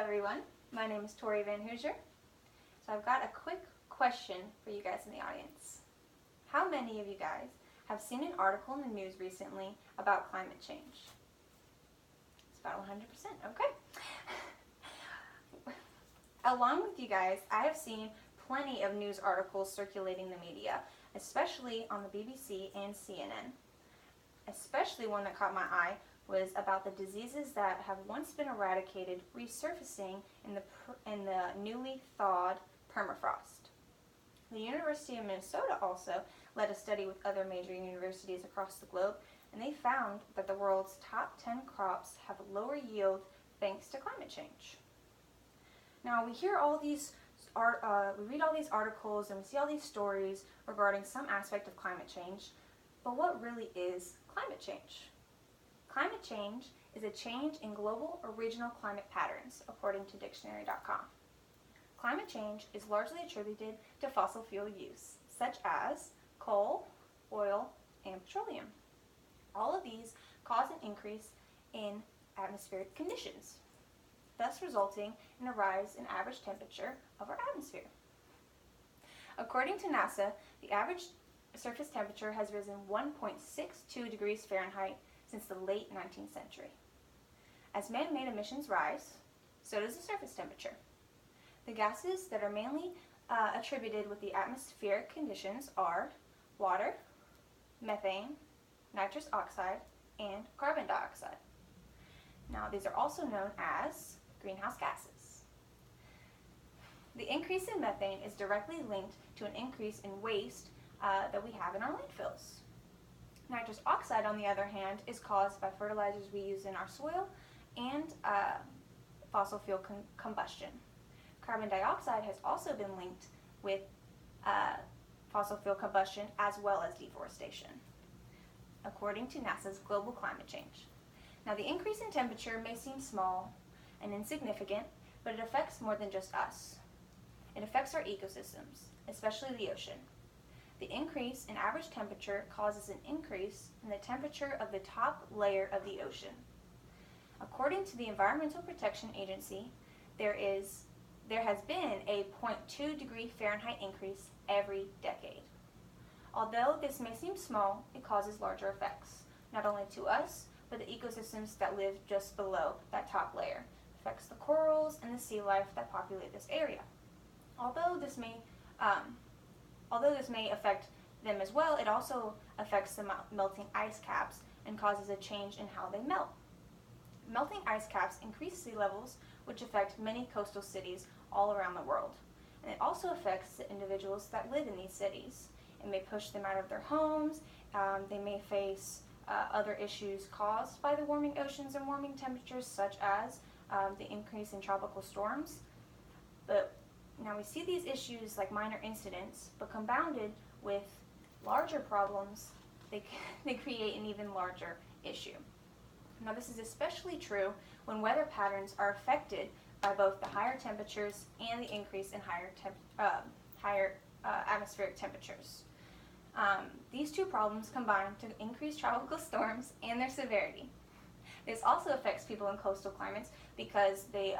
everyone, my name is Tauri VanHoosier. So I've got a quick question for you guys in the audience. How many of you guys have seen an article in the news recently about climate change? It's about 100%, okay. Along with you guys, I have seen plenty of news articles circulating the media, especially on the BBC and CNN. Especially one that caught my eye was about the diseases that have once been eradicated resurfacing in the newly thawed permafrost. The University of Minnesota also led a study with other major universities across the globe, and they found that the world's top 10 crops have lower yield thanks to climate change. Now we read all these articles and we see all these stories regarding some aspect of climate change, but what really is climate change? Climate change is a change in global or regional climate patterns, according to dictionary.com. Climate change is largely attributed to fossil fuel use, such as coal, oil, and petroleum. All of these cause an increase in atmospheric conditions, thus resulting in a rise in average temperature of our atmosphere. According to NASA, the average surface temperature has risen 1.62 degrees Fahrenheit since the late 19th century. As man-made emissions rise, so does the surface temperature. The gases that are mainly attributed with the atmospheric conditions are water, methane, nitrous oxide, and carbon dioxide. Now, these are also known as greenhouse gases. The increase in methane is directly linked to an increase in waste that we have in our landfills. Nitrous oxide, on the other hand, is caused by fertilizers we use in our soil and fossil fuel combustion. Carbon dioxide has also been linked with fossil fuel combustion as well as deforestation, according to NASA's global climate change. Now, the increase in temperature may seem small and insignificant, but it affects more than just us. It affects our ecosystems, especially the ocean. The increase in average temperature causes an increase in the temperature of the top layer of the ocean. According to the Environmental Protection Agency, there has been a 0.2 degree Fahrenheit increase every decade. Although this may seem small, it causes larger effects, not only to us, but the ecosystems that live just below that top layer. It affects the corals and the sea life that populate this area. Although this may affect them as well, it also affects the melting ice caps and causes a change in how they melt. Melting ice caps increase sea levels, which affect many coastal cities all around the world. And it also affects the individuals that live in these cities. It may push them out of their homes. They may face other issues caused by the warming oceans and warming temperatures, such as the increase in tropical storms. But now we see these issues like minor incidents, but compounded with larger problems, they create an even larger issue. Now this is especially true when weather patterns are affected by both the higher temperatures and the increase in higher atmospheric temperatures. These two problems combine to increase tropical storms and their severity. This also affects people in coastal climates because they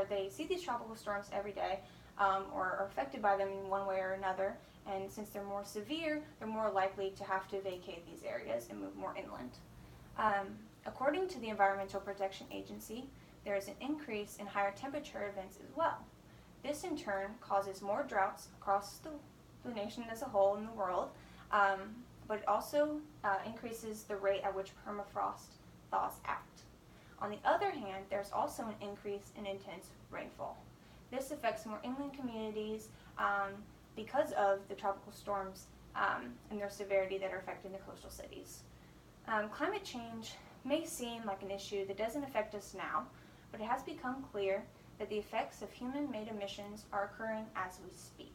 they see these tropical storms every day or are affected by them in one way or another. And since they're more severe, they're more likely to have to vacate these areas and move more inland. According to the Environmental Protection Agency, there is an increase in higher temperature events as well. This in turn causes more droughts across the nation as a whole in the world, but it also increases the rate at which permafrost thaws out. On the other hand, there's also an increase in intense rainfall. This affects more inland communities because of the tropical storms and their severity that are affecting the coastal cities. Climate change may seem like an issue that doesn't affect us now, but it has become clear that the effects of human-made emissions are occurring as we speak.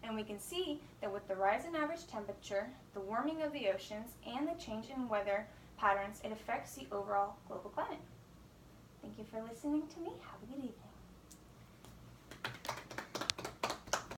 And we can see that with the rise in average temperature, the warming of the oceans, and the change in weather patterns, it affects the overall global climate. Thank you for listening to me. Have a good evening.